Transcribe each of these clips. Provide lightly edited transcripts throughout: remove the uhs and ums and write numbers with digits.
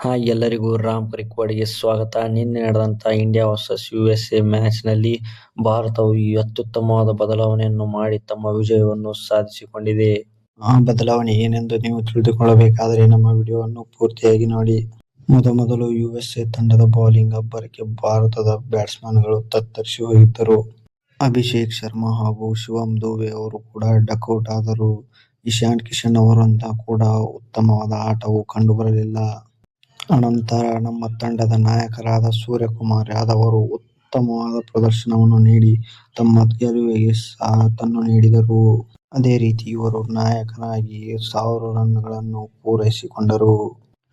Hi ಎಲ್ಲರಿಗೂ ರಾಮ್ ಕ್ರಿಕ್ವಾಡಿಗೆ ಸ್ವಾಗತ. ನಿನ್ನೆ ನಡೆದಂತ ಇಂಡಿಯಾ ವರ್ಸಸ್ USA ಮ್ಯಾಚ್ನಲ್ಲಿ ಭಾರತವು ಅತ್ಯುತ್ತಮವಾದ ಬದಲಾವಣೆಯನ್ನು ಮಾಡಿ ತಮ್ಮ ವಿಜಯವನ್ನು ಸಾಧಿಸಿಕೊಂಡಿದೆ. ಆ ಬದಲಾವಣೆ ಏನೆಂದು ನೀವು ತಿಳಿದುಕೊಳ್ಳಬೇಕಾದರೆ ನಮ್ಮ ವಿಡಿಯೋವನ್ನು ಪೂರ್ತಿಯಾಗಿ ನೋಡಿ. ಮೊದಲು USA ತಂಡದ ಬೌಲಿಂಗ್ ಅಬ್ಬರಕ್ಕೆ ಭಾರತದ ಬ್ಯಾಟ್ಸ್ಮನ್ಗಳು ತತ್ತರಿಸಿ ಹೋಗಿದ್ದರು. ಅಭಿಷೇಕ್ ಶರ್ಮಾ ಹಾಗೂ ಶಿವಮ್ ದುಬೆ ಅವರು ಕೂಡ ಡಕೌಟ್ ಆದರು. ಇಶಾನ್ ಕಿಶನ್ ಅವರಿಂದ ಕೂಡ ಉತ್ತಮವಾದ ಆಟವು ಕಂಡುಬರಲಿಲ್ಲ. ಅನಂತರ ನಮ್ಮ ತಂಡದ ನಾಯಕರಾದ ಸೂರ್ಯಕುಮಾರ್ ಯಾದವ್ ಅವರು ಉತ್ತಮವಾದ ಪ್ರದರ್ಶನವನ್ನು ನೀಡಿ ತಮ್ಮ ಗೆಲುವಿಗೆ ಸಾಥನ್ನು ನೀಡಿದರು. ಅದೇ ರೀತಿ ಇವರು ನಾಯಕನಾಗಿ 1000 ರನ್ಗಳನ್ನು ಪೂರೈಸಿಕೊಂಡರು.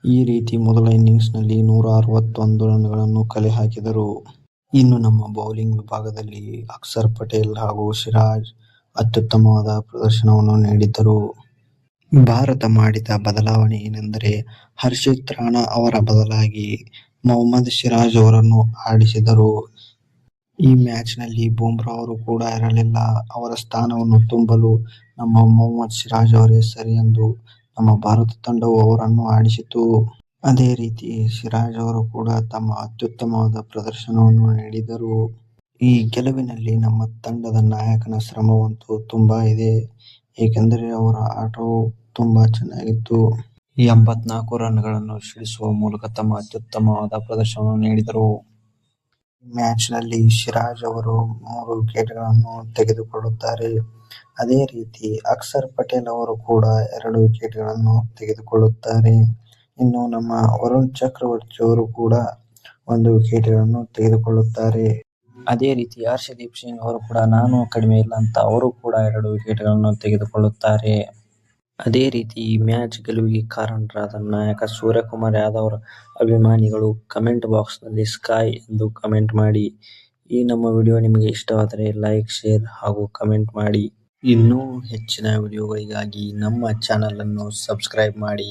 ಈ ರೀತಿ ಮೊದಲ ಇನ್ನಿಂಗ್ಸ್ನಲ್ಲಿ 161 ರನ್ಗಳನ್ನು ಕಲೆ ಹಾಕಿದರು. ಇನ್ನು ನಮ್ಮ ಬೌಲಿಂಗ್ ವಿಭಾಗದಲ್ಲಿ ಅಕ್ಷರ್ ಪಟೇಲ್ ಹಾಗೂ ಸಿರಾಜ್ ಅತ್ಯುತ್ತಮವಾದ ಪ್ರದರ್ಶನವನ್ನು ನೀಡಿದ್ದರು. ಭಾರತ ಮಾಡಿದ ಬದಲಾವಣೆ ಏನೆಂದರೆ ಹರ್ಷಿತ್ ರಾಣಾ ಅವರ ಬದಲಾಗಿ ಮೊಹಮ್ಮದ್ ಸಿರಾಜ್ ಅವರನ್ನು ಆಡಿಸಿದರು. ಈ ಮ್ಯಾಚ್ನಲ್ಲಿ ಬುಮ್ರಾ ಅವರು ಕೂಡ ಇರಲಿಲ್ಲ. ಅವರ ಸ್ಥಾನವನ್ನು ತುಂಬಲು ನಮ್ಮ ಮೊಹಮ್ಮದ್ ಸಿರಾಜ್ ಅವರೇ ಸರಿ ಎಂದು ನಮ್ಮ ಭಾರತ ತಂಡವು ಅವರನ್ನು ಆಡಿಸಿತು. ಅದೇ ರೀತಿ ಸಿರಾಜ್ ಅವರು ಕೂಡ ತಮ್ಮ ಅತ್ಯುತ್ತಮವಾದ ಪ್ರದರ್ಶನವನ್ನು ನೀಡಿದರು. ಈ ಗೆಲುವಿನಲ್ಲಿ ನಮ್ಮ ತಂಡದ ನಾಯಕನ ಶ್ರಮವಂತೂ ತುಂಬಾ ಇದೆ, ಏಕೆಂದರೆ ಅವರ ಆಟವು ತುಂಬಾ ಚೆನ್ನಾಗಿತ್ತು. 84 ರನ್ಗಳನ್ನು ಸಿಡಿಸುವ ಮೂಲಕ ತಮ್ಮ ಅತ್ಯುತ್ತಮವಾದ ಪ್ರದರ್ಶನವನ್ನು ನೀಡಿದರು. ಮ್ಯಾಚ್ನಲ್ಲಿ ಸಿರಾಜ್ ಅವರು 3 ವಿಕೆಟ್ಗಳನ್ನು ತೆಗೆದುಕೊಳ್ಳುತ್ತಾರೆ. ಅದೇ ರೀತಿ ಅಕ್ಷರ್ ಪಟೇಲ್ ಅವರು ಕೂಡ 2 ವಿಕೆಟ್ಗಳನ್ನು ತೆಗೆದುಕೊಳ್ಳುತ್ತಾರೆ. ಇನ್ನು ನಮ್ಮ ವರುಣ್ ಚಕ್ರವರ್ತಿ ಅವರು ಕೂಡ 1 ವಿಕೆಟ್ಗಳನ್ನು ತೆಗೆದುಕೊಳ್ಳುತ್ತಾರೆ. ಅದೇ ರೀತಿ ಹರ್ಷದೀಪ್ ಸಿಂಗ್ ಅವರು ಕೂಡ ನಾನು ಕಡಿಮೆ ಇಲ್ಲ ಅಂತ ಅವರು ಕೂಡ 2 ವಿಕೆಟ್ಗಳನ್ನು ತೆಗೆದುಕೊಳ್ಳುತ್ತಾರೆ. ಅದೇ ರೀತಿ ಈ ಮ್ಯಾಚ್ ಗೆಲುವಿಗೆ ಕಾರಣರಾದ ನಾಯಕ ಸೂರ್ಯಕುಮಾರ್ ಯಾದವ್ ಅವರ ಅಭಿಮಾನಿಗಳು ಕಮೆಂಟ್ ಬಾಕ್ಸ್ನಲ್ಲಿ ಸ್ಕೈ ಎಂದು ಕಮೆಂಟ್ ಮಾಡಿ. ಈ ನಮ್ಮ ವಿಡಿಯೋ ನಿಮಗೆ ಇಷ್ಟವಾದರೆ ಲೈಕ್, ಶೇರ್ ಹಾಗೂ ಕಮೆಂಟ್ ಮಾಡಿ. ಇನ್ನೂ ಹೆಚ್ಚಿನ ವಿಡಿಯೋಗಳಿಗಾಗಿ ನಮ್ಮ ಚಾನಲ್ ಅನ್ನು ಸಬ್ಸ್ಕ್ರೈಬ್ ಮಾಡಿ.